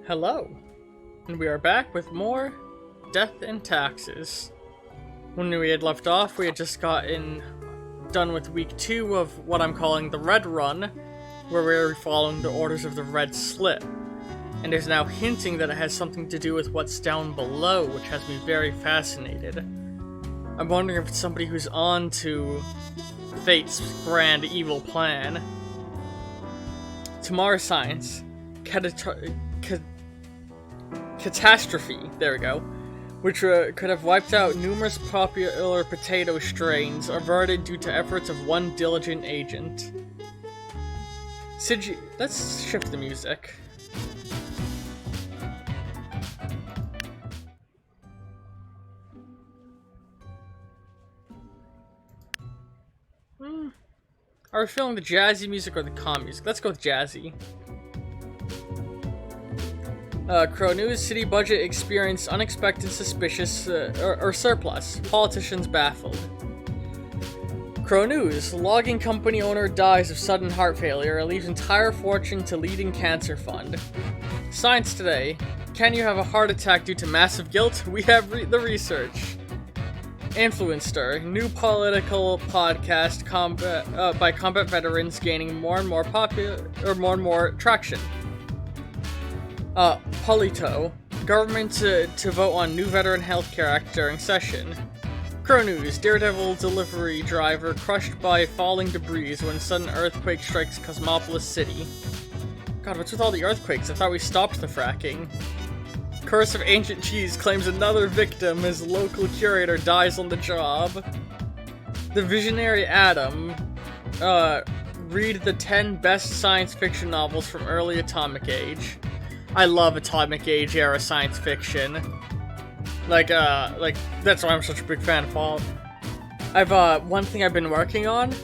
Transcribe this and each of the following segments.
Hello, and we are back with more Death and Taxes. When we had left off, we had just gotten done with week 2 of what I'm calling the Red Run, where we are following the orders of the Red Slip, and is now hinting that it has something to do with what's down below, which has me very fascinated. I'm wondering if it's somebody who's on to Fate's grand evil plan. Tomorrow's science. Catastrophe, there we go, which could have wiped out numerous popular potato strains, averted due to efforts of one diligent agent. Let's shift the music. Are we feeling the jazzy music or the calm music? Let's go with jazzy. Crow News, city budget experienced unexpected suspicious or surplus. Politicians baffled. Crow News, logging company owner dies of sudden heart failure, leaves entire fortune to leading cancer fund. Science Today, can you have a heart attack due to massive guilt? We have the research. Influencer, new political podcast by combat veterans gaining more and more traction. Polito, government to vote on new Veteran Healthcare Act during session. Crow News, Daredevil delivery driver crushed by falling debris when sudden earthquake strikes Cosmopolis City. God, what's with all the earthquakes? I thought we stopped the fracking. Curse of Ancient Cheese claims another victim as local curator dies on the job. The Visionary Atom, read the 10 best science fiction novels from early Atomic Age. I love Atomic Age era science fiction. Like, that's why I'm such a big fan of all. One thing I've been working on,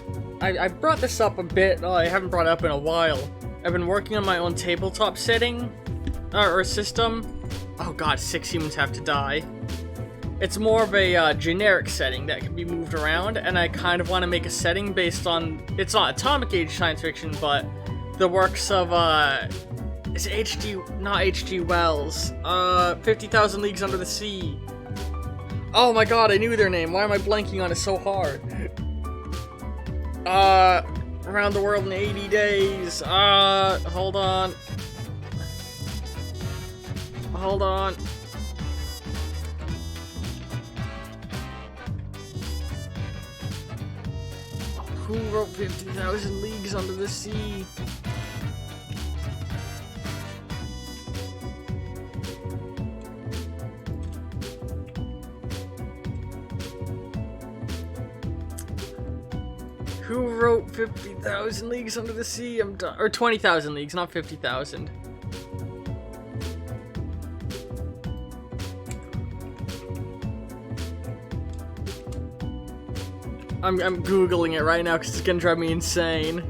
I brought this up a bit, I haven't brought it up in a while. I've been working on my own tabletop setting, or system. Oh god, 6 humans have to die. It's more of a generic setting that can be moved around, and I kind of want to make a setting based on, it's not Atomic Age science fiction, but the works of, it's not H.G. Wells. 50,000 Leagues Under the Sea. Oh my god, I knew their name. Why am I blanking on it so hard? Around the World in 80 Days. Hold on. Hold on. Who wrote 50,000 Leagues Under the Sea? Who wrote 50,000 Leagues Under the Sea? I'm done. Or 20,000 Leagues, not 50,000. I'm Googling it right now because it's gonna drive me insane.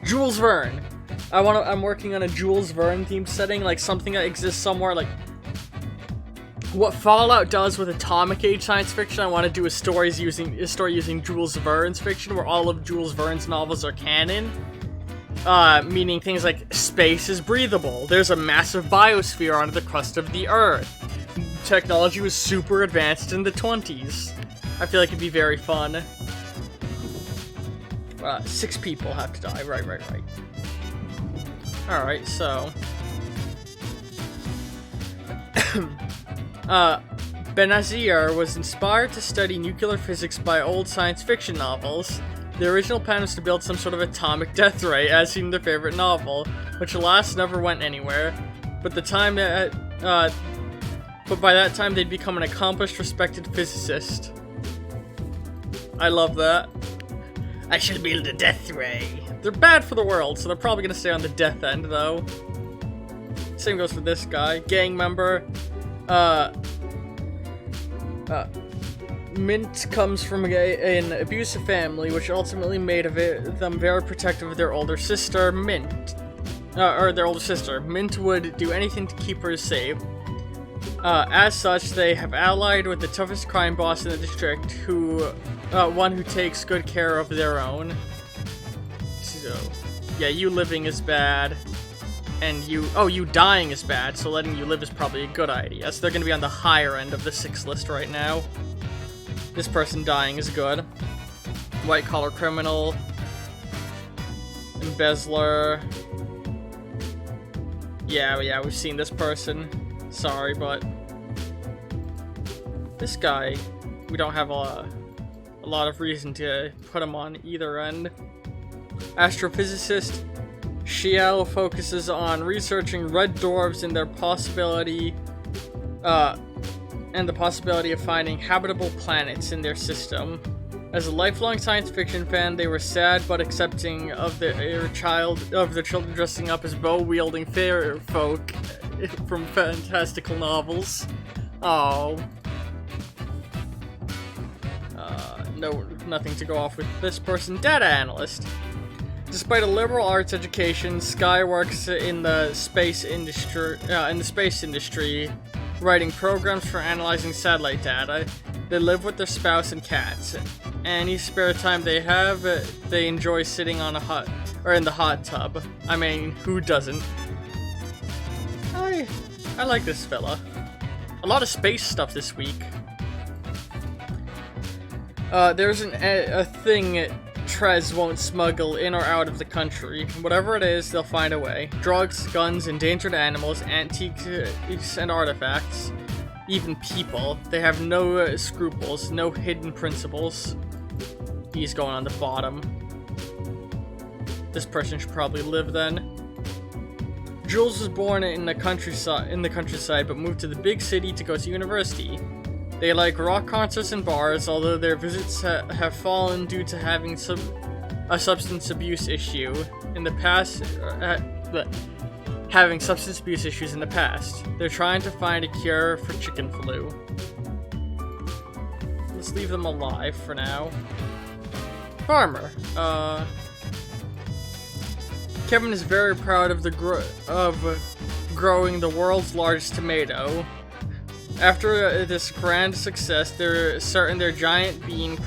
Jules Verne. I'm working on a Jules Verne themed setting, like something that exists somewhere, like what Fallout does with Atomic Age science fiction. I want to do a story using Jules Verne's fiction, where all of Jules Verne's novels are canon. Meaning things like space is breathable. There's a massive biosphere under the crust of the Earth. Technology was super advanced in the 20s. I feel like it'd be very fun. 6 people have to die. Right. Alright, so... Benazir was inspired to study nuclear physics by old science fiction novels. The original plan was to build some sort of atomic death ray, as seen in their favorite novel, which alas never went anywhere. But by that time they'd become an accomplished, respected physicist. I love that. I shall build a death ray. They're bad for the world, so they're probably gonna stay on the death end, though. Same goes for this guy. Gang member. Mint comes from an abusive family, which ultimately made them very protective of their older sister, Mint. Mint would do anything to keep her safe. As such, they have allied with the toughest crime boss in the district, one who takes good care of their own. This So, yeah, you living is bad. And you dying is bad, so letting you live is probably a good idea. So they're gonna be on the higher end of the 6 list right now. This person dying is good. White collar criminal. Embezzler. Yeah, we've seen this person. Sorry, but this guy, we don't have a lot of reason to put him on either end. Astrophysicist. Xiao focuses on researching red dwarves and their possibility, and the possibility of finding habitable planets in their system. As a lifelong science fiction fan, they were sad but accepting of their children dressing up as bow-wielding fair folk from fantastical novels. Oh. No, nothing to go off with this person. Data analyst. Despite a liberal arts education, Sky works in the space industry, writing programs for analyzing satellite data. They live with their spouse and cats. Any spare time they have, they enjoy sitting on in the hot tub. I mean, who doesn't? I like this fella. A lot of space stuff this week. There's a thing Trez won't smuggle in or out of the country. Whatever it is, they'll find a way. Drugs, guns, endangered animals, antiques and artifacts. Even people. They have no scruples, no hidden principles. He's going on the bottom. This person should probably live then. Jules was born in the countryside, but moved to the big city to go to university. They like rock concerts and bars, although their visits have fallen due to having a substance abuse issue in the past. Having substance abuse issues in the past. They're trying to find a cure for chicken flu. Let's leave them alive for now. Farmer. Kevin is very proud of growing the world's largest tomato. After this grand success, they're certain their giant bean,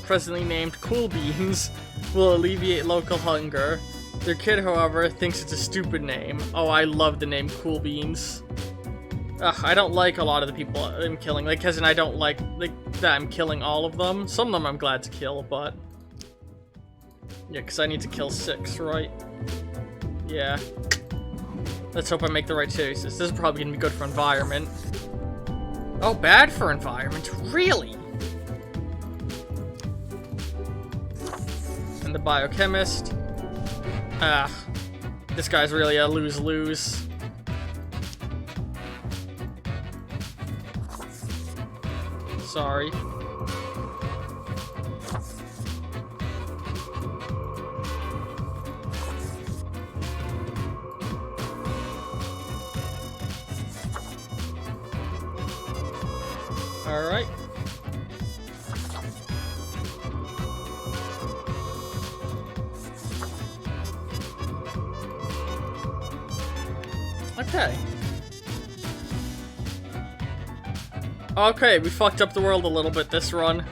presently named Cool Beans, will alleviate local hunger. Their kid, however, thinks it's a stupid name. Oh, I love the name Cool Beans. Ugh, I don't like a lot of the people I'm killing. Like, as in I don't like that I'm killing all of them. Some of them I'm glad to kill, but... yeah, because I need to kill 6, right? Yeah. Let's hope I make the right choices. This is probably going to be good for environment. Oh, bad for environment? Really? And the biochemist. Ah. This guy's really a lose-lose. Sorry. Alright. Okay. Okay, we fucked up the world a little bit this run.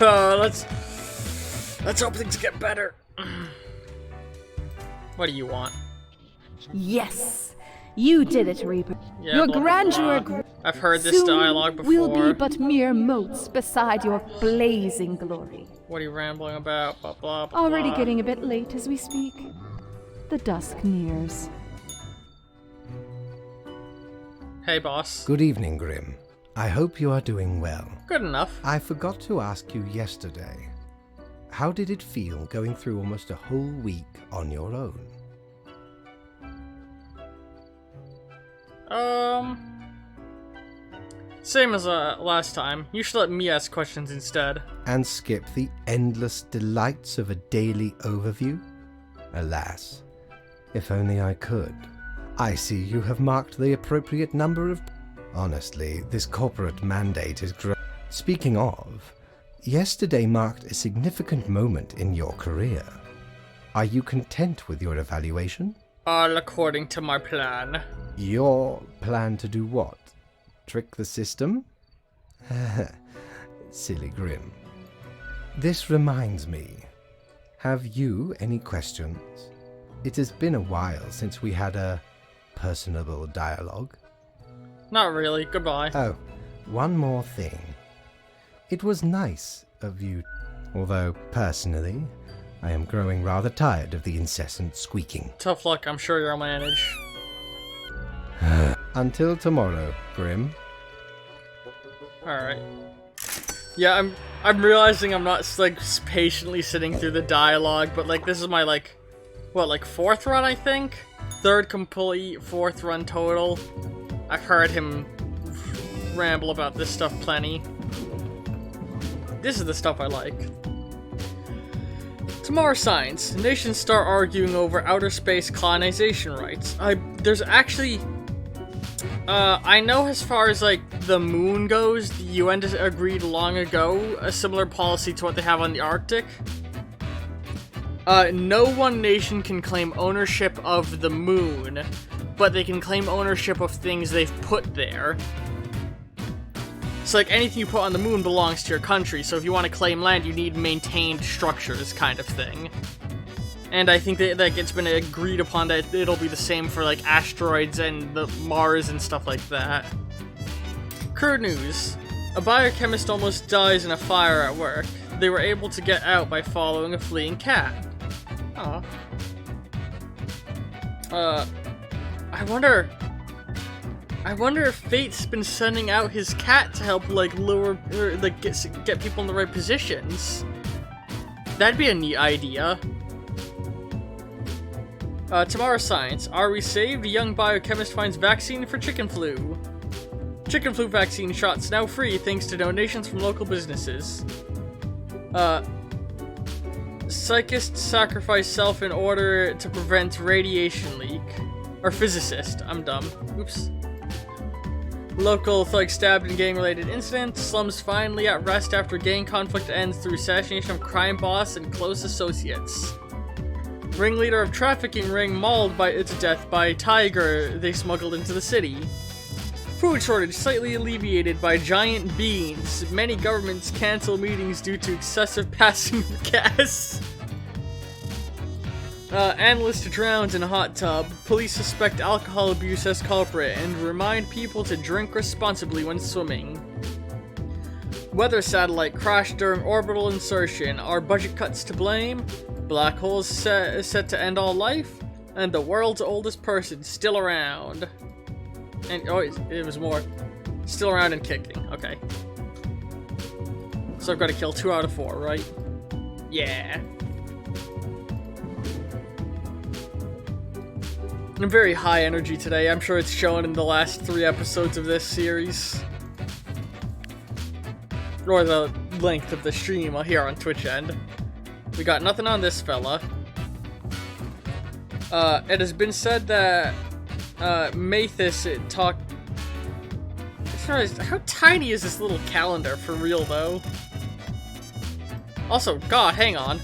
Let's hope things get better. What do you want? Yes, you did it, Reaper. Yeah, your blah, blah, grandeur. blah. I've heard this dialogue before. We'll be but mere motes beside your blazing glory. What are you rambling about? Blah, blah, blah, Already blah. getting a bit late as we speak. The dusk nears. Hey, boss. Good evening, Grim. I hope you are doing well. Good enough. I forgot to ask you yesterday. How did it feel going through almost a whole week on your own? Same as last time. You should let me ask questions instead. And skip the endless delights of a daily overview? Alas, if only I could. I see you have marked the appropriate number of... Honestly, this corporate mandate is Speaking of, yesterday marked a significant moment in your career. Are you content with your evaluation? All according to my plan. Your plan to do what? Trick the system? Silly Grim. This reminds me. Have you any questions? It has been a while since we had a personable dialogue. Not really. Goodbye. Oh, one more thing. It was nice of you, although personally, I am growing rather tired of the incessant squeaking. Tough luck. I'm sure you'll manage. Until tomorrow, Grim. Alright. Yeah, I'm realizing I'm not, like, patiently sitting through the dialogue, but, like, this is my, like, what, like, 4th run, I think? 3rd complete, 4th run total. I've heard him ramble about this stuff plenty. This is the stuff I like. Tomorrow Science. Nations start arguing over outer space colonization rights. There's actually... I know as far as, like, the moon goes, the UN agreed long ago a similar policy to what they have on the Arctic. No one nation can claim ownership of the moon, but they can claim ownership of things they've put there. So, like, anything you put on the moon belongs to your country, so if you want to claim land, you need maintained structures, kind of thing. And I think that, like, it's been agreed upon that it'll be the same for, like, asteroids and the Mars and stuff like that. Crude news. A biochemist almost dies in a fire at work. They were able to get out by following a fleeing cat. Aw. I wonder if Fate's been sending out his cat to help, like, get people in the right positions. That'd be a neat idea. Tomorrow Science. Are we saved? A young biochemist finds vaccine for chicken flu. Chicken flu vaccine shots now free thanks to donations from local businesses. Psychist sacrifice self in order to prevent radiation leak. Or physicist. I'm dumb. Oops. Local thug stabbed in gang-related incident. Slums finally at rest after gang conflict ends through assassination of crime boss and close associates. Ringleader of trafficking ring mauled to death by tiger they smuggled into the city. Food shortage slightly alleviated by giant beans. Many governments cancel meetings due to excessive passing of gas. Analyst drowns in a hot tub. Police suspect alcohol abuse as culprit and remind people to drink responsibly when swimming. Weather satellite crashed during orbital insertion. Are budget cuts to blame? Black holes set to end all life? And the world's oldest person still around. And, oh, it was more. Still around and kicking. Okay. So I've got to kill 2 out of 4, right? Yeah. I'm very high energy today. I'm sure it's shown in the last 3 episodes of this series. Or the length of the stream here on Twitch end. We got nothing on this fella. It has been said that Mathis talked... How tiny is this little calendar for real, though? Also, God, hang on.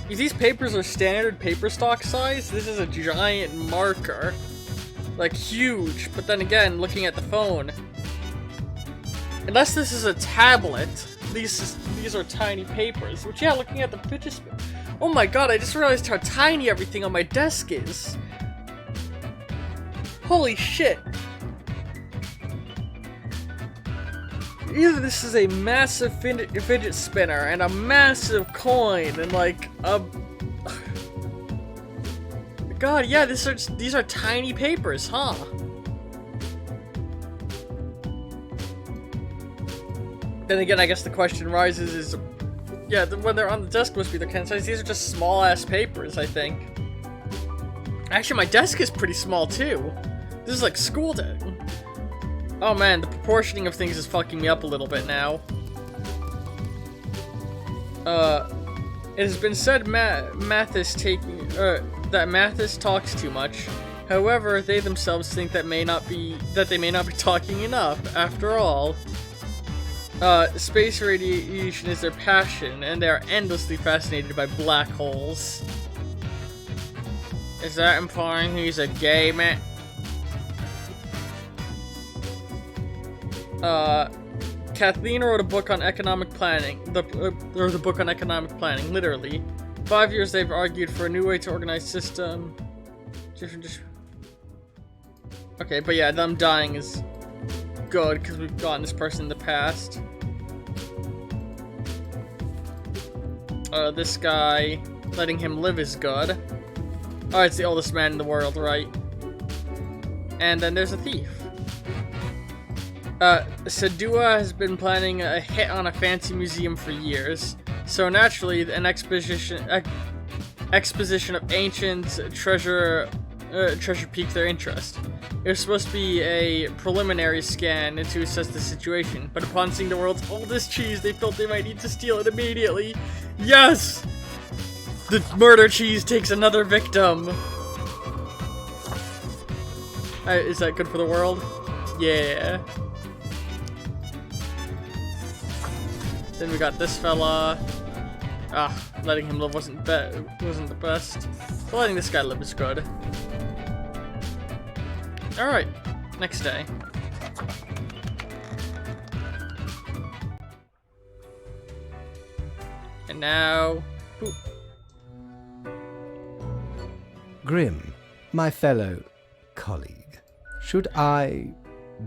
If these papers are standard paper stock size, this is a giant marker. Like, huge. But then again, looking at the phone... Unless this is a tablet, these are tiny papers. Which, yeah, looking at the fidget spinner... Oh my God, I just realized how tiny everything on my desk is. Holy shit. Either this is a massive fidget spinner and a massive coin and like a... God, yeah, these are tiny papers, huh? Then again, I guess the question rises is... Yeah, when they're on the desk must be the kind of size. These are just small-ass papers, I think. Actually, my desk is pretty small, too. This is like school day. Oh man, the proportioning of things is fucking me up a little bit now. It has been said Mathis talks too much. However, they themselves think that they may not be talking enough. After all, space radiation is their passion, and they are endlessly fascinated by black holes. Is that implying he's a gay man? Kathleen wrote a book on economic planning. The book on economic planning, literally. 5 years they've argued for a new way to organize system. Okay, but yeah, them dying is good because we've gotten this person in the past. This guy, letting him live is good. Oh, it's the oldest man in the world, right? And then there's a thief. Sadua has been planning a hit on a fancy museum for years, so naturally an exposition of ancient treasure piqued their interest. It was supposed to be a preliminary scan to assess the situation, but upon seeing the world's oldest cheese, they felt they might need to steal it immediately. Yes! The murder cheese takes another victim! Is that good for the world? Yeah. Then we got this fella. Letting him live wasn't the best. But letting this guy live is good. Alright, next day. And now... Ooh. Grim, my fellow colleague, should I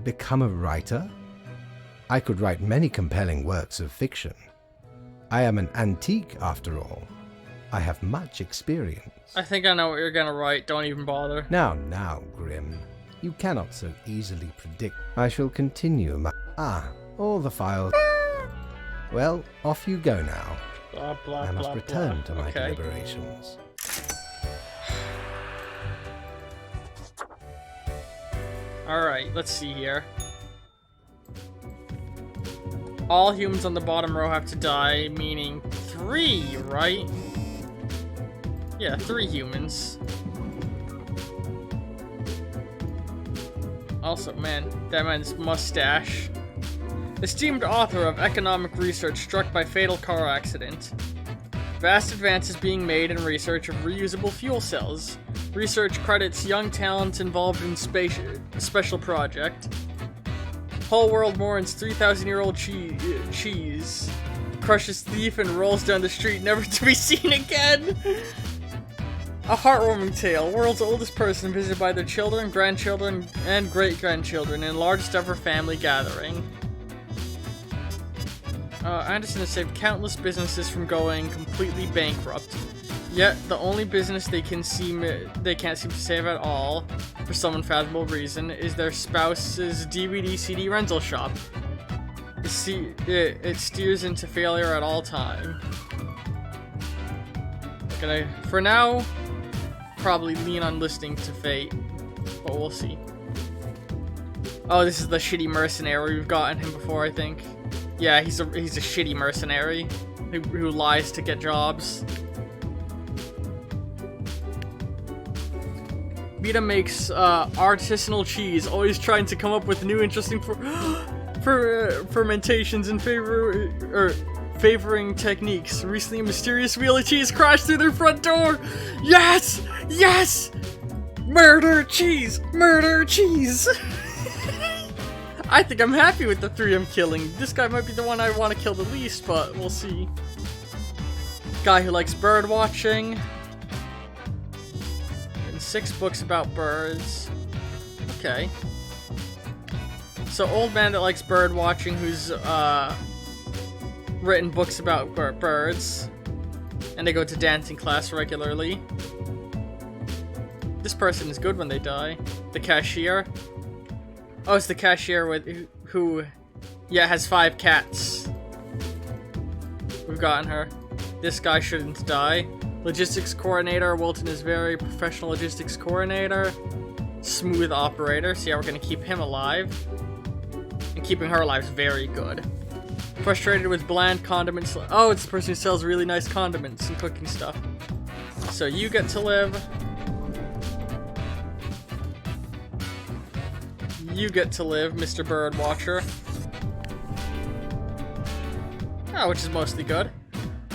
become a writer? I could write many compelling works of fiction. I am an antique, after all. I have much experience. I think I know what you're gonna write, don't even bother. Now, Grim. You cannot so easily predict. I shall continue my... all the files. Well, off you go now. Blah, blah, I must blah, return blah. to my Okay. deliberations. Alright, let's see here. All humans on the bottom row have to die, meaning 3, right? Yeah, 3 humans. Also, man, that man's mustache. Esteemed author of economic research struck by fatal car accident. Vast advances being made in research of reusable fuel cells. Research credits young talents involved in special project. Whole world mourns 3,000-year-old cheese. Crushes thief and rolls down the street, never to be seen again. A heartwarming tale. World's oldest person visited by their children, grandchildren, and great-grandchildren in largest ever family gathering. Anderson has saved countless businesses from going completely bankrupt. Yet, the only business they can't seem to save at all, for some unfathomable reason, is their spouse's DVD-CD rental shop. It steers into failure at all time. Gonna, for now, probably lean on listening to fate, but we'll see. Oh, this is the shitty mercenary. We've gotten him before, I think. Yeah, he's a shitty mercenary who lies to get jobs. Vita makes artisanal cheese, always trying to come up with new interesting fermentations and favoring techniques. Recently, a mysterious wheel of cheese crashed through their front door. Yes! Yes! Murder cheese! Murder cheese! I think I'm happy with the 3 I'm killing. This guy might be the one I want to kill the least, but we'll see. Guy who likes bird watching. And 6 books about birds. Okay. So old man that likes bird watching who's written books about birds. And they go to dancing class regularly. This person is good when they die. The cashier. Oh, it's the cashier who has 5 cats. We've gotten her. This guy shouldn't die. Logistics coordinator. Wilton is very professional logistics coordinator. Smooth operator. So yeah, we're gonna keep him alive. And keeping her alive is very good. Frustrated with bland condiments. Oh, it's the person who sells really nice condiments and cooking stuff. So you get to live. You get to live, Mr. Birdwatcher. Oh, which is mostly good.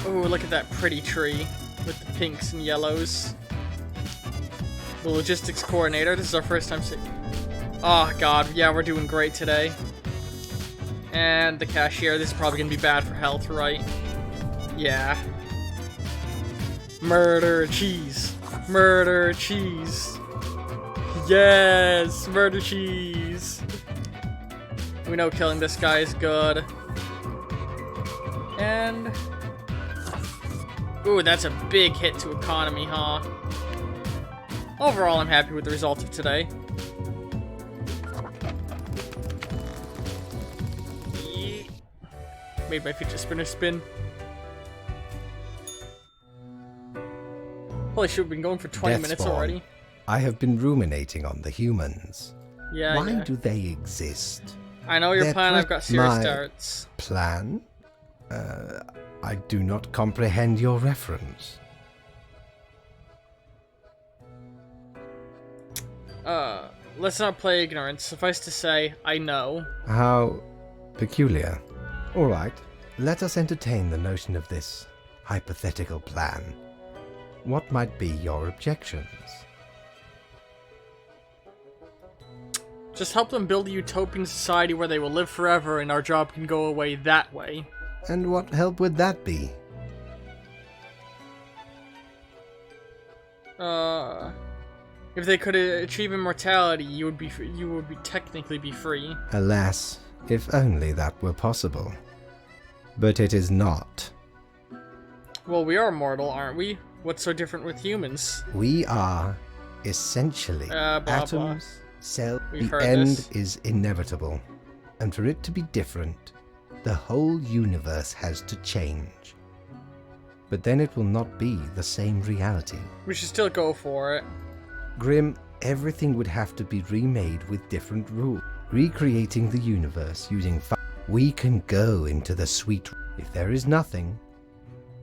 Oh, look at that pretty tree with the pinks and yellows. The logistics coordinator. This is our first time seeing. Oh god, yeah, we're doing great today. And the cashier. This is probably gonna be bad for health, right? Yeah. Murder cheese. Murder cheese. Yes! Murder cheese! We know killing this guy is good. And... ooh, that's a big hit to economy, huh? Overall, I'm happy with the result of today. Made my fidget spinner spin. Holy shit, we've been going for 20 minutes already. I have been ruminating on the humans. Yeah, Why do they exist? I know your plan, I've got serious doubts. Plan? I do not comprehend your reference. Let's not play ignorance. Suffice to say, I know. How peculiar. All right, let us entertain the notion of this hypothetical plan. What might be your objections? Just help them build a utopian society where they will live forever and our job can go away that way. And what help would that be? If they could achieve immortality, you would be technically be free. Alas, if only that were possible. But it is not. Well, we are mortal, aren't we? What's so different with humans? We are essentially atoms, cells. The end is inevitable. And for it to be different, the whole universe has to change. But then it will not be the same reality. We should still go for it. Grim, everything would have to be remade with different rules. Recreating the universe using fire. We can go into the sweet. If there is nothing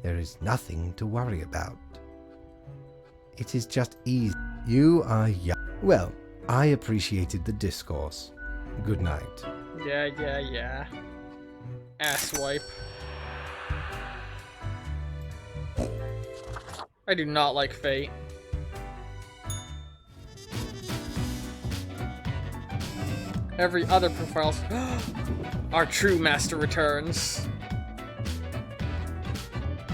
to worry about. It is just easy. You are young. Well, I appreciated the discourse. Good night. Yeah. Asswipe. I do not like fate. Every other profile's... Our true master returns.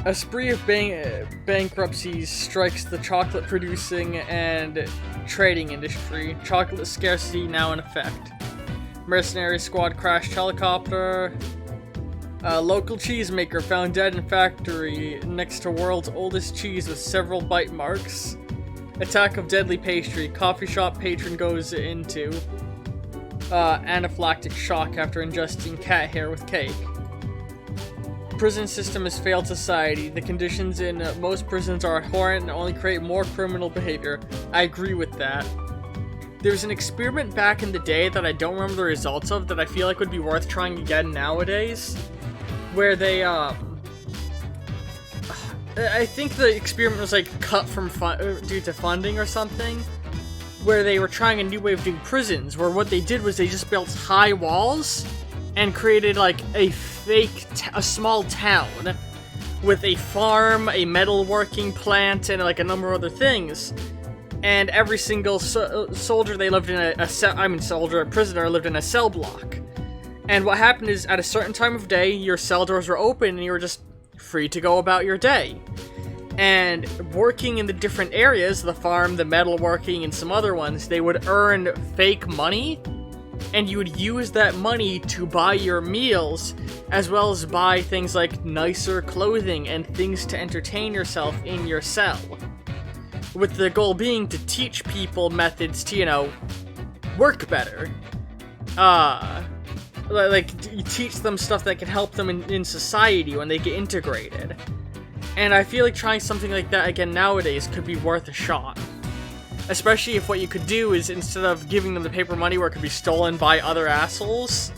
A spree of bankruptcies strikes the chocolate-producing and trading industry. Chocolate scarcity now in effect. Mercenary squad crashed helicopter. Local cheesemaker found dead in factory next to world's oldest cheese with several bite marks. Attack of deadly pastry. Coffee shop patron goes into anaphylactic shock after ingesting cat hair with cake. Prison system has failed society. The conditions in most prisons are abhorrent and only create more criminal behavior. I agree with that. There's an experiment back in the day that I don't remember the results of that I feel like would be worth trying again nowadays. Where they, I think the experiment was like cut from due to funding or something. Where they were trying a new way of doing prisons, where what they did was they just built high walls and created like a fake, a small town with a farm, a metalworking plant, and like a number of other things. And every single soldier they lived in a prisoner lived in a cell block. And what happened is at a certain time of day, your cell doors were open and you were just free to go about your day. And working in the different areas, the farm, the metalworking, and some other ones, they would earn fake money, and you would use that money to buy your meals, as well as buy things like nicer clothing and things to entertain yourself in your cell. With the goal being to teach people methods to, you know, work better. Like, you teach them stuff that can help them in society when they get integrated. And I feel like trying something like that again nowadays could be worth a shot. Especially if what you could do is, instead of giving them the paper money where it could be stolen by other assholes,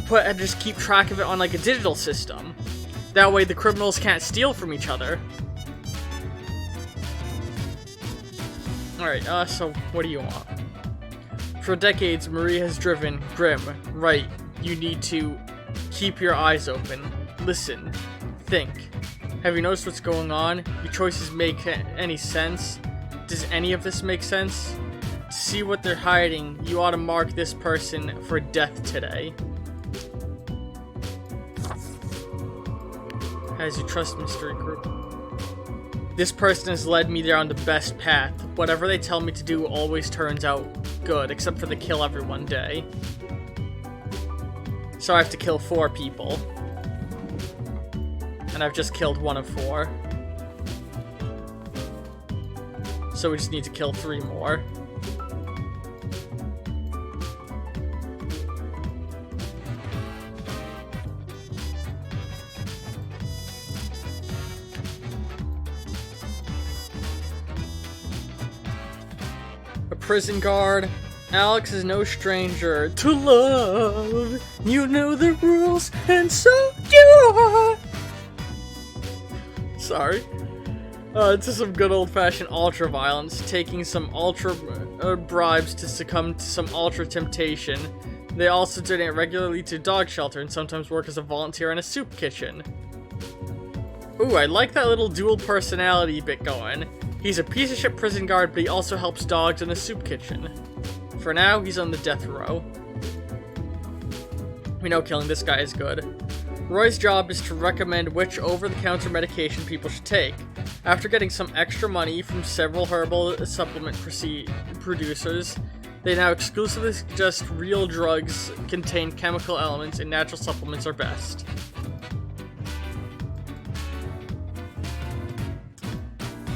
just keep track of it on like a digital system. That way the criminals can't steal from each other. Alright, so what do you want? For decades, Marie has driven Grim. Right, you need to keep your eyes open. Listen. Think. Have you noticed what's going on? Your choices make any sense? Does any of this make sense? To see what they're hiding, you ought to mark this person for death today. As you trust mystery group. This person has led me down the best path. Whatever they tell me to do always turns out good, except for the kill everyone day. So I have to kill 4 people. And I've just killed 1 of 4. So we just need to kill 3 more. A prison guard. Alex is no stranger to love. You know the rules, and so do I. Sorry. To some good old-fashioned ultra-violence, taking some ultra bribes to succumb to some ultra temptation. They also donate regularly to dog shelter and sometimes work as a volunteer in a soup kitchen. Ooh, I like that little dual personality bit going. He's a piece of shit prison guard, but he also helps dogs in a soup kitchen. For now, he's on the death row. We know killing this guy is good. Roy's job is to recommend which over-the-counter medication people should take. After getting some extra money from several herbal supplement producers, they now exclusively suggest real drugs contain chemical elements and natural supplements are best.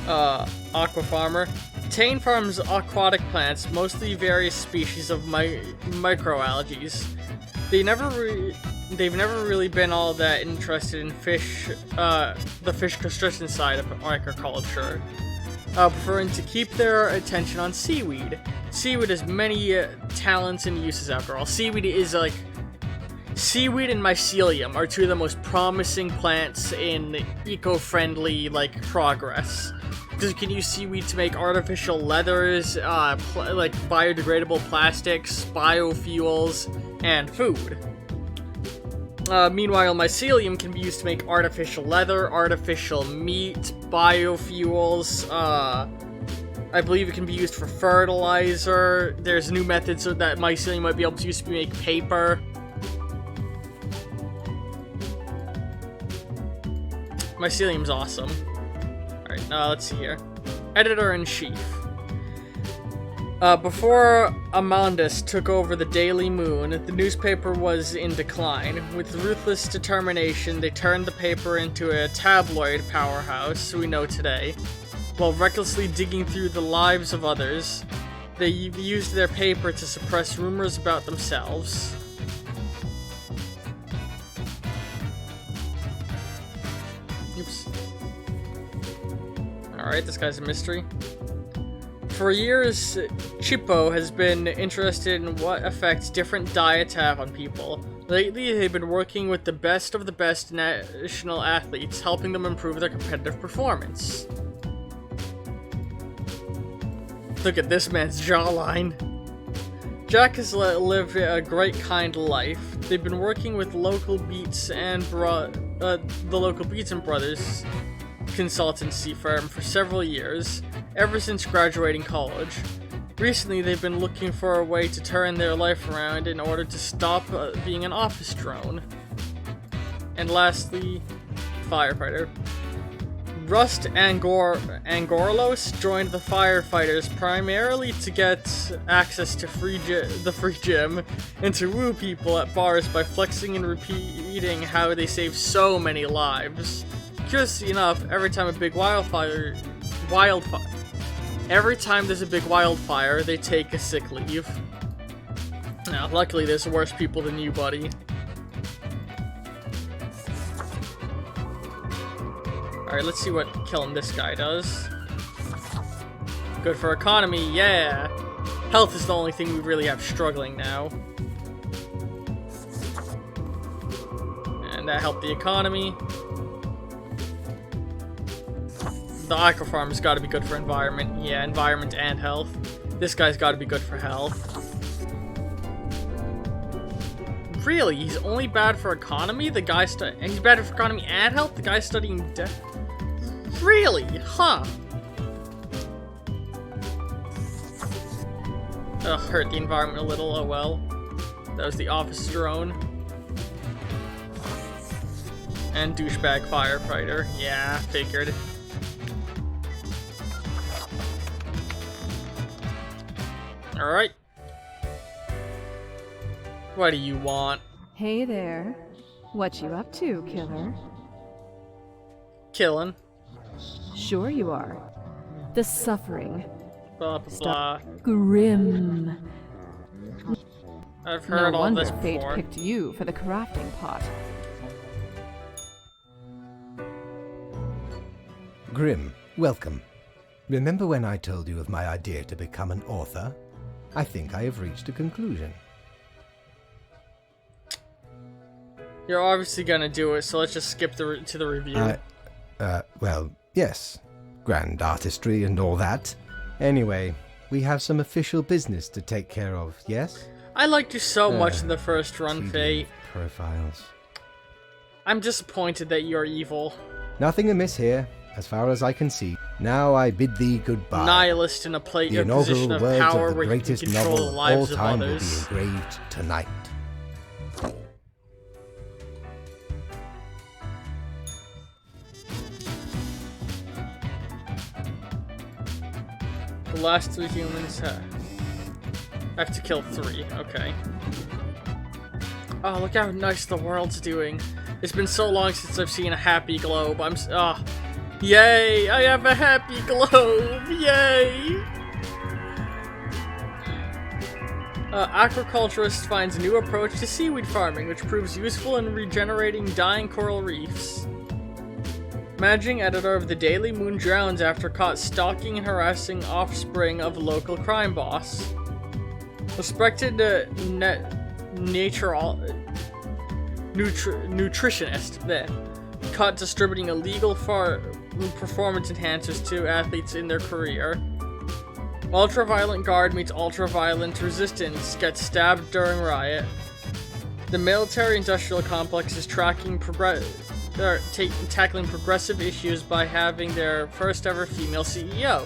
Aqua farmer. Tane farms aquatic plants, mostly various species of microalgae. They've never really been all that interested in fish, the fish crustacean side of agriculture, preferring to keep their attention on seaweed. Seaweed has many talents and uses after all. Seaweed is like... Seaweed and mycelium are 2 of the most promising plants in eco-friendly, like, progress. Because you can use seaweed to make artificial leathers, like biodegradable plastics, biofuels, and food. Meanwhile, mycelium can be used to make artificial leather, artificial meat, biofuels, I believe it can be used for fertilizer. There's new methods so that mycelium might be able to use to make paper. Mycelium's awesome. Alright, let's see here. Editor-in-Chief. Before Amandus took over the Daily Moon, the newspaper was in decline. With ruthless determination, they turned the paper into a tabloid powerhouse we know today. While recklessly digging through the lives of others, they used their paper to suppress rumors about themselves. Oops. Alright, this guy's a mystery. For years, Chippo has been interested in what effects different diets have on people. Lately, they've been working with the best of the best national athletes, helping them improve their competitive performance. Look at this man's jawline. Jack has lived a great kind life. They've been working with local Beats and the local Beats and Brothers consultancy firm for several years, ever since graduating college. Recently, they've been looking for a way to turn their life around in order to stop being an office drone. And lastly, firefighter. Rust Angorlos joined the firefighters primarily to get access to the free gym and to woo people at bars by flexing and repeating how they save so many lives. Curiously enough, every time there's a big wildfire, they take a sick leave. Now, luckily there's worse people than you, buddy. Alright, let's see what killing this guy does. Good for economy, yeah! Health is the only thing we really have struggling now. And that helped the economy. The aqua farm has got to be good for environment. Yeah, environment and health. This guy's got to be good for health. Really? He's only bad for economy? The guy he's bad for economy and health? The guy's studying death? Really? Huh. Ugh, hurt the environment a little, oh well. That was the office drone. And douchebag firefighter. Yeah, figured. Alright. What do you want? Hey there. What you up to, killer? Killing. Sure you are. The suffering. Blah blah blah. Grim. I've heard No all wonder this fate before. picked you for the crafting pot. Grim, welcome. Remember when I told you of my idea to become an author? I think I have reached a conclusion. You're obviously gonna do it, so let's just skip to the review. Well, yes. Grand artistry and all that. Anyway, we have some official business to take care of, yes? I liked you so much in the first run, Fate. Profiles. I'm disappointed that you're evil. Nothing amiss here, as far as I can see. Now I bid thee goodbye. Nihilist in a The position inaugural of words power of the where you can greatest control novel the of all lives of time will be others. engraved tonight. The last 3 humans have to kill 3. Okay. Oh, look how nice the world's doing. It's been so long since I've seen a happy globe. Yay! I have a happy globe! Yay! Aquaculturist finds a new approach to seaweed farming, which proves useful in regenerating dying coral reefs. Managing editor of the Daily Moon drowns after caught stalking and harassing offspring of local crime boss. Respected nutritionist there caught distributing illegal performance enhancers to athletes in their career. Ultraviolent guard meets ultraviolent resistance gets stabbed during riot. The military-industrial complex is tackling progressive issues by having their first ever female CEO.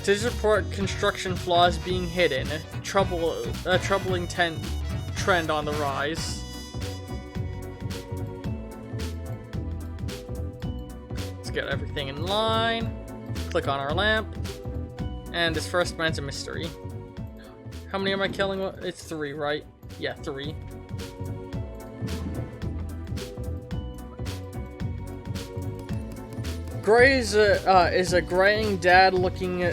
Tiz report construction flaws being hidden. Troubling trend on the rise. Let's get everything in line. Click on our lamp. And this first man's a mystery. How many am I killing? It's 3, right? Yeah, 3. Gray is a graying dad-looking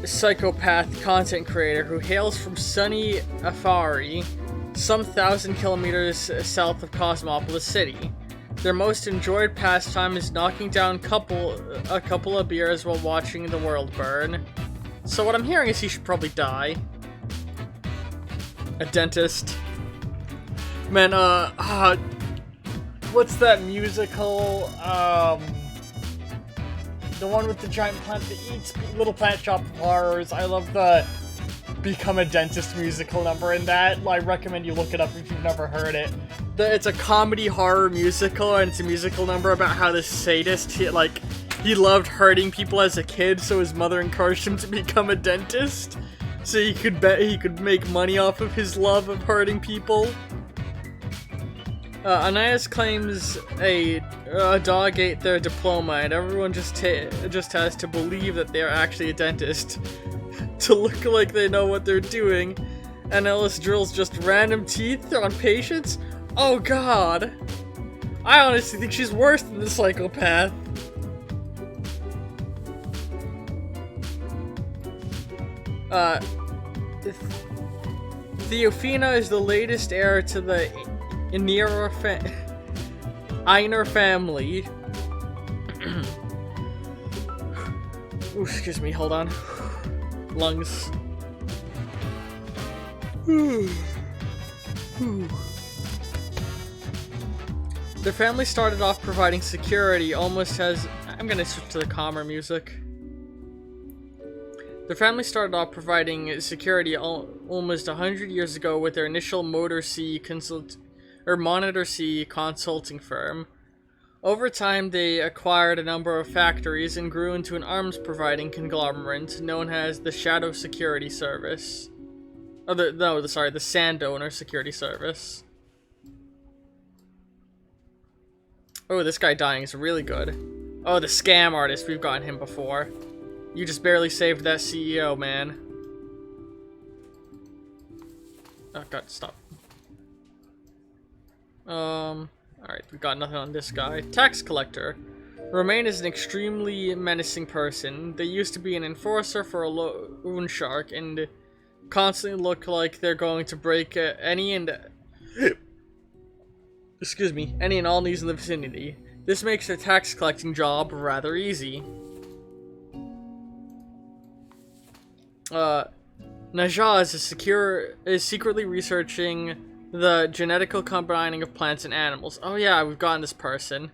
psychopath content creator who hails from sunny Afari, some 1,000 kilometers south of Cosmopolis City. Their most enjoyed pastime is knocking down a couple of beers while watching the world burn. So what I'm hearing is he should probably die. A dentist. Man, what's that musical, the one with the giant plant that eats Little Plant Shop of Horrors. I love the Become a Dentist musical number in that. I recommend you look it up if you've never heard it. It's a comedy horror musical, and it's a musical number about how this sadist, he loved hurting people as a kid, so his mother encouraged him to become a dentist, so he could make money off of his love of hurting people. Anais claims a dog ate their diploma, and everyone just has to believe that they are actually a dentist to look like they know what they're doing. And Ellis drills just random teeth on patients. Oh god! I honestly think she's worse than the psychopath. Theophina is the latest heir to the Einer family. Ooh, excuse me, hold on. Lungs. Their family started off providing security almost as... I'm gonna switch to the calmer music. Their family started off providing security almost 100 years ago with their initial Monitor C consulting firm. Over time, they acquired a number of factories and grew into an arms-providing conglomerate known as the Shadow Security Service. The Sandowner Security Service. Oh, this guy dying is really good. Oh, the scam artist. We've gotten him before. You just barely saved that CEO, man. Oh, God, stop. Alright, we got nothing on this guy. Tax collector. Romaine is an extremely menacing person. They used to be an enforcer for a loan shark and constantly look like they're going to break any and all news in the vicinity. This makes their tax collecting job rather easy. Najah is secretly researching the genetical combining of plants and animals. Oh yeah, we've gotten this person.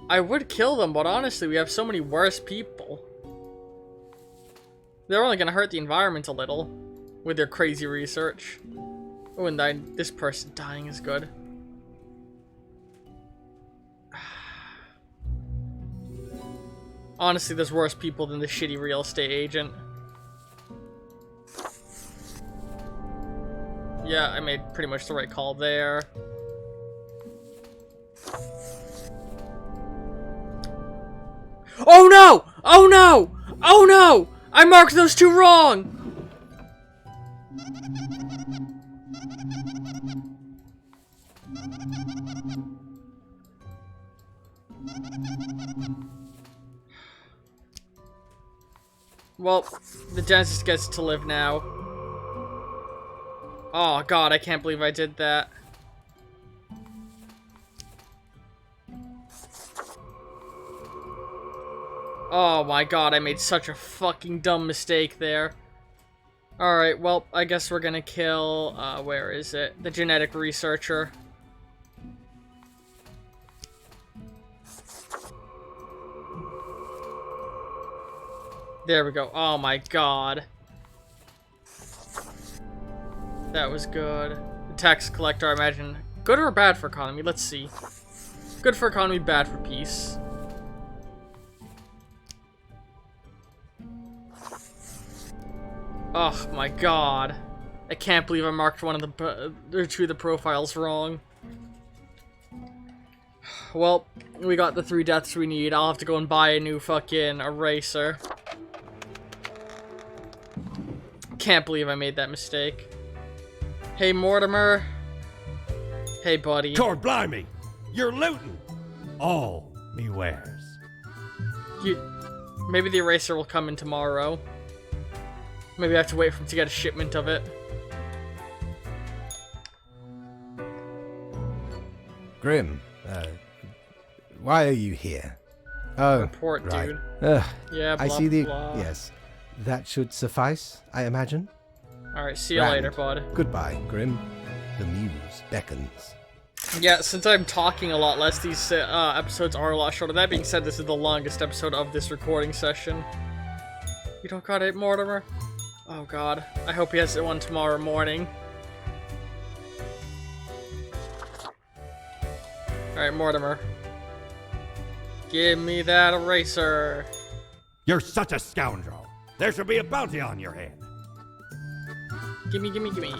I would kill them, but honestly, we have so many worse people. They're only gonna hurt the environment a little with their crazy research. Oh, and this person dying is good. Honestly, there's worse people than the shitty real estate agent. Yeah, I made pretty much the right call there. Oh no! Oh no! Oh no! I marked those two wrong! Well, the dentist gets to live now. Oh god, I can't believe I did that. Oh my god, I made such a fucking dumb mistake there. Alright, well, I guess we're gonna kill, where is it? The genetic researcher. There we go. Oh my god. That was good. The tax collector, I imagine. Good or bad for economy? Let's see. Good for economy, bad for peace. Oh my god. I can't believe I marked one of the two of the profiles wrong. Well, we got the 3 deaths we need. I'll have to go and buy a new fucking eraser. Can't believe I made that mistake. Hey, Mortimer. Hey, buddy. Cord blimey! You're looting all me wares. Maybe the eraser will come in tomorrow. Maybe I have to wait for him to get a shipment of it. Grim, why are you here? Oh, Report, right. dude. Ugh, Yeah, blah, I see the... blah. Yes, that should suffice, I imagine. Alright, see you Grand. later, bud. Goodbye, Grim. The muse beckons. Yeah, since I'm talking a lot less, these episodes are a lot shorter. That being said, this is the longest episode of this recording session. You don't got it, Mortimer? Oh god. I hope he has one tomorrow morning. Alright, Mortimer. Give me that eraser. You're such a scoundrel. There should be a bounty on your head. Gimme, gimme, gimme.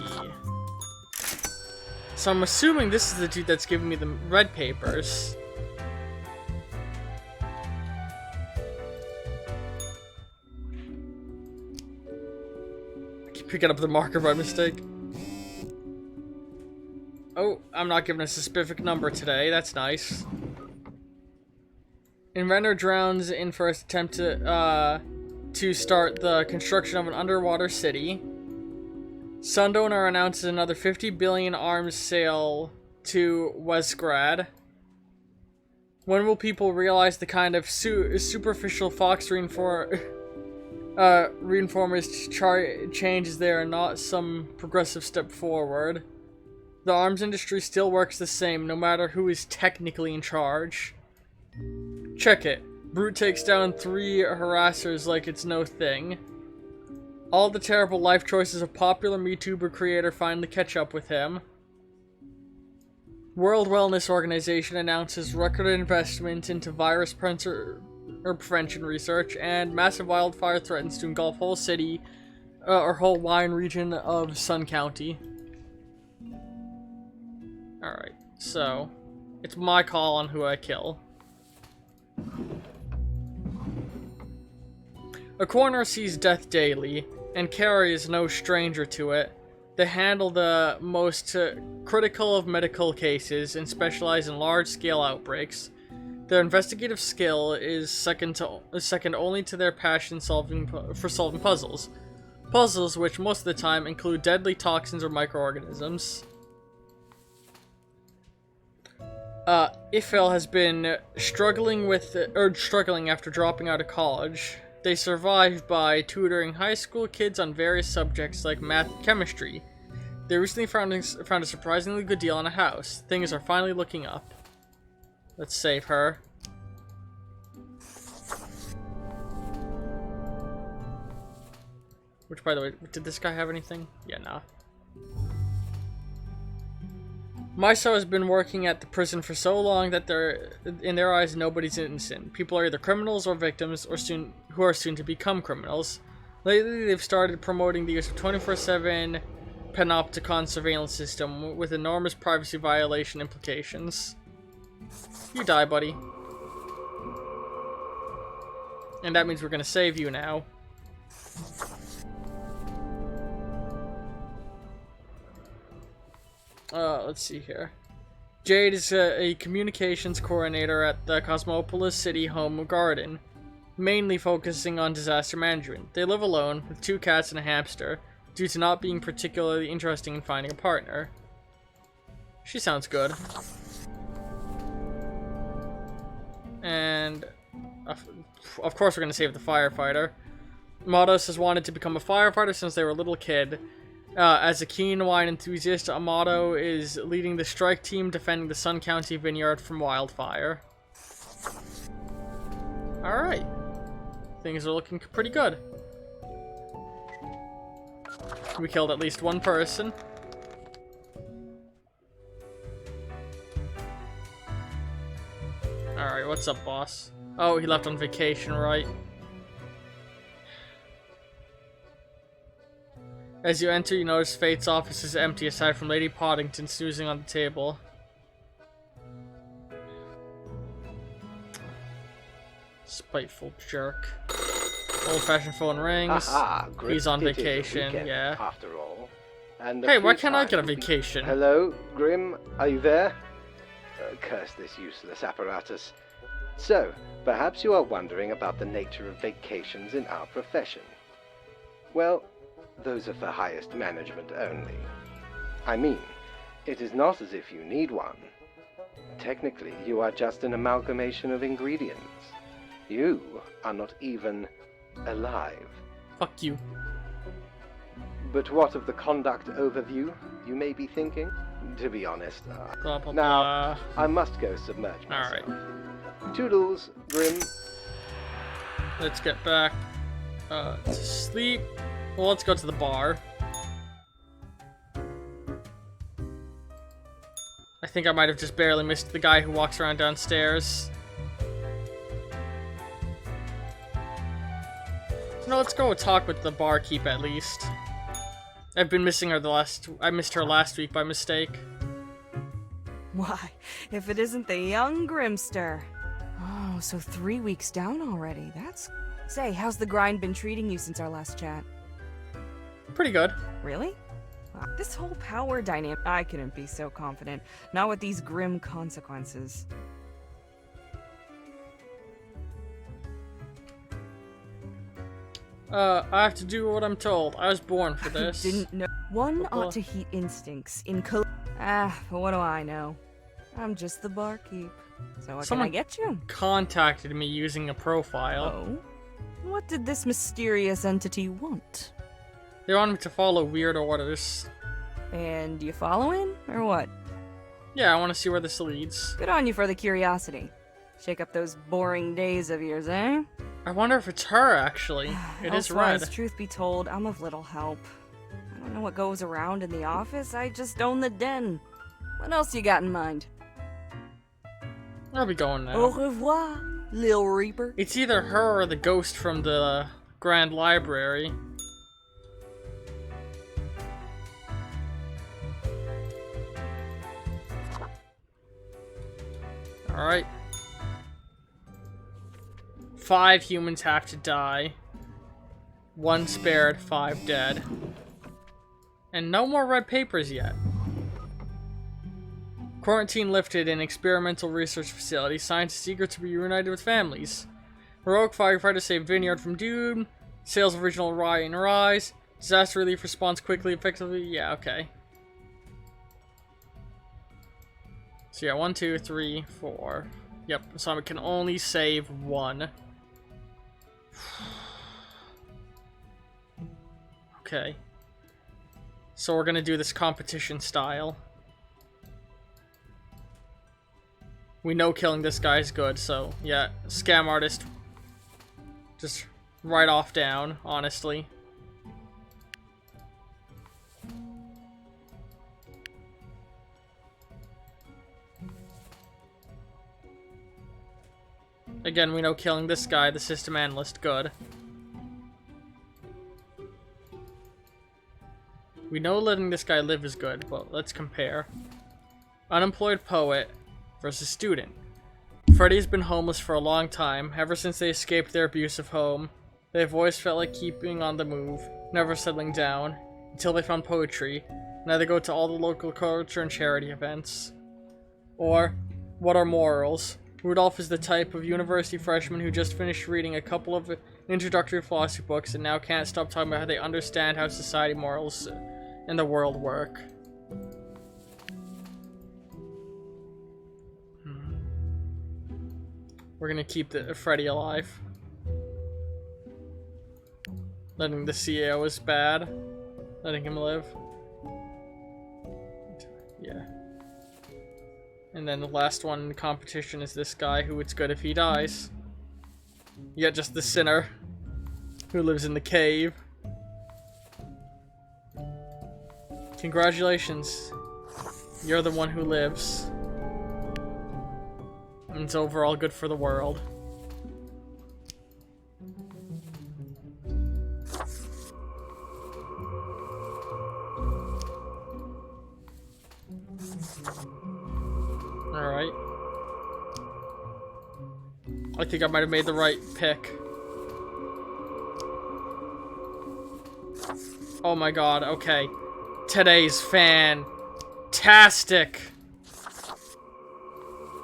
So I'm assuming this is the dude that's giving me the red papers. I keep picking up the marker by mistake. Oh, I'm not giving a specific number today. That's nice. Inventor drowns in first attempt to start the construction of an underwater city. Sundowner announces another 50 billion arms sale to Westgrad. When will people realize the kind of superficial Fox reinformist changes there and not some progressive step forward? The arms industry still works the same, no matter who is technically in charge. Check it. Brute takes down 3 harassers like it's no thing. All the terrible life choices of popular MeTuber creator finally catch up with him. World Wellness Organization announces record investment into virus prevention research, and massive wildfire threatens to engulf whole city, or whole wine region of Sun County. Alright, So, it's my call on who I kill. A coroner sees death daily, and Carrie is no stranger to it. They handle the most critical of medical cases and specialize in large-scale outbreaks. Their investigative skill is second only to their passion for solving puzzles. Puzzles which most of the time include deadly toxins or microorganisms. Ifil has been struggling after dropping out of college. They survived by tutoring high school kids on various subjects like math and chemistry. They recently found a surprisingly good deal on a house. Things are finally looking up. Let's save her. Which, by the way, did this guy have anything? Yeah, nah. Miso has been working at the prison for so long that in their eyes, nobody's innocent. People are either criminals or victims, or who are soon to become criminals. Lately, they've started promoting the use of 24/7 panopticon surveillance system with enormous privacy violation implications. You die, buddy. And that means we're gonna save you now. Let's see here. Jade is a communications coordinator at the Cosmopolis City Home Garden, mainly focusing on disaster management. They live alone, with 2 cats and a hamster, due to not being particularly interested in finding a partner. She sounds good. And, of course we're gonna save the firefighter. Matos has wanted to become a firefighter since they were a little kid. As a keen wine enthusiast, Amato is leading the strike team defending the Sun County vineyard from wildfire. Alright. Things are looking pretty good. We killed at least 1 person. Alright, what's up, boss? Oh, he left on vacation, right? As you enter, you notice Fate's office is empty aside from Lady Poddington snoozing on the table. Spiteful jerk. Old-fashioned phone rings. Aha, He's on it is a vacation, weekend, yeah. After all. And Hey, why can't I get a vacation? Hello, Grim, are you there? Curse this useless apparatus. So, perhaps you are wondering about the nature of vacations in our profession. Well, those are for highest management only. I mean, it is not as if you need one. Technically, you are just an amalgamation of ingredients. You are not even alive. Fuck you. But what of the conduct overview, you may be thinking? To be honest, Blah, blah, now, blah. I must go submerge myself. Alright. Toodles, Grim. Let's get back to sleep. Well, let's go to the bar. I think I might have just barely missed the guy who walks around downstairs. No, let's go talk with the barkeep at least. I've been missing her I missed her last week by mistake. Why, if it isn't the young Grimster. Oh, so 3 weeks down already. That's... Say, how's the grind been treating you since our last chat? Pretty good. Really? Wow, this whole power dynamic... I couldn't be so confident. Not with these grim consequences. I have to do what I'm told. I was born for this. Didn't know... One ought to heat instincts in but what do I know? I'm just the barkeep. So what Someone can I get you? contacted me using a profile. Oh? What did this mysterious entity want? They wanted me to follow weird orders. And you following, or what? Yeah, I want to see where this leads. Good on you for the curiosity. Shake up those boring days of yours, eh? I wonder if it's her, actually. It is red. Elsewise, truth be told, I'm of little help. I don't know what goes around in the office, I just own the den. What else you got in mind? I'll be going now. Au revoir, Lil Reaper. It's either her or the ghost from the Grand Library. Alright. 5 humans have to die. 1 spared, 5 dead. And no more red papers yet. Quarantine lifted in experimental research facility. Scientists eager to be reunited with families. Heroic firefighters save vineyard from doom. Sales of original rye and rise. Disaster relief response quickly, effectively. Yeah, okay. So yeah, 1, 2, 3, 4. Yep, so I can only save 1. Okay. So we're gonna do this competition style. We know killing this guy is good, so yeah, scam artist. Just right off down, honestly. Again, we know killing this guy, the system analyst, good. We know letting this guy live is good, but let's compare. Unemployed poet versus student. Freddy's been homeless for a long time, ever since they escaped their abusive home. They've always felt like keeping on the move, never settling down, until they found poetry. Now they go to all the local culture and charity events. Or, what are morals? Rudolph is the type of university freshman who just finished reading a couple of introductory philosophy books and now can't stop talking about how they understand how society, morals, and the world work. We're gonna keep Freddy alive. Letting the CEO is bad. Letting him live. Yeah. And then the last one in the competition is this guy who it's good if he dies. You got just the sinner who lives in the cave. Congratulations. You're the one who lives. And it's overall good for the world. Alright. I think I might have made the right pick. Oh my god, okay. Today's fantastic.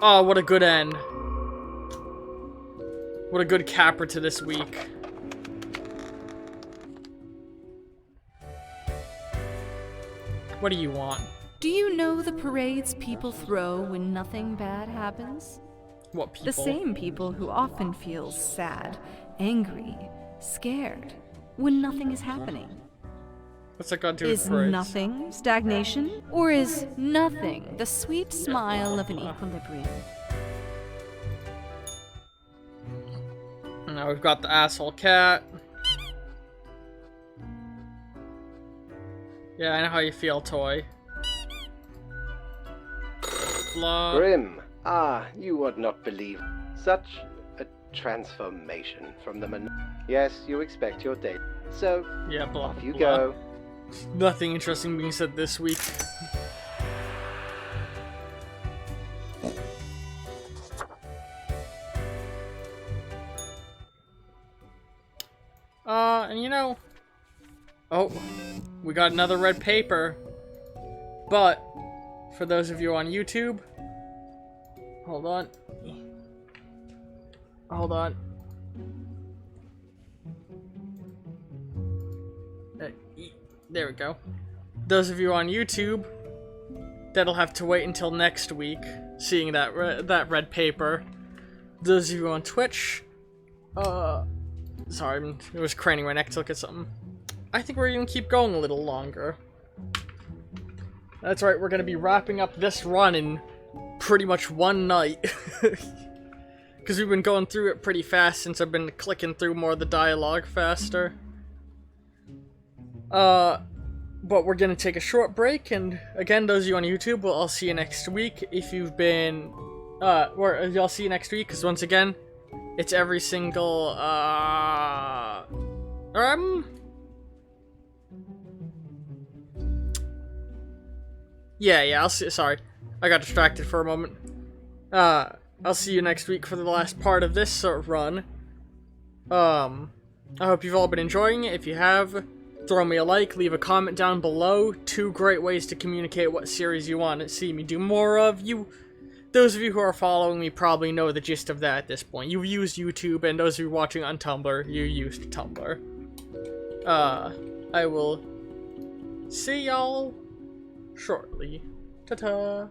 Oh, what a good end. What a good capper to this week. What do you want? Do you know the parades people throw when nothing bad happens? What people? The same people who often feel sad, angry, scared when nothing is happening. What's that got to do with Is parades? nothing stagnation? Or is nothing the sweet smile of an equilibrium? Now we've got the asshole cat. Yeah, I know how you feel, toy. Blah. Grim, you would not believe such a transformation from the Yes, you expect your day. So, Yeah, blah. off you blah. go. Nothing interesting being said this week. And you know... Oh, we got another red paper. But, for those of you on YouTube... Hold on. Hold on. There we go. Those of you on YouTube, that'll have to wait until next week, seeing that red paper. Those of you on Twitch, sorry, it was craning my neck to look at something. I think we're gonna keep going a little longer. That's right, we're gonna be wrapping up this run in pretty much one night. Because we've been going through it pretty fast since I've been clicking through more of the dialogue faster. But we're gonna take a short break, and again, those of you on YouTube, well, I'll see you next week. If you've been, I'll see you next week, because once again, it's every single, yeah, I'll see, sorry, I got distracted for a moment. I'll see you next week for the last part of this run. I hope you've all been enjoying it. If you have, throw me a like, leave a comment down below. 2 great ways to communicate what series you want to see me do more of. Those of you who are following me probably know the gist of that at this point. You used YouTube, and those of you watching on Tumblr, you used Tumblr. I will see y'all shortly. Ta-ta!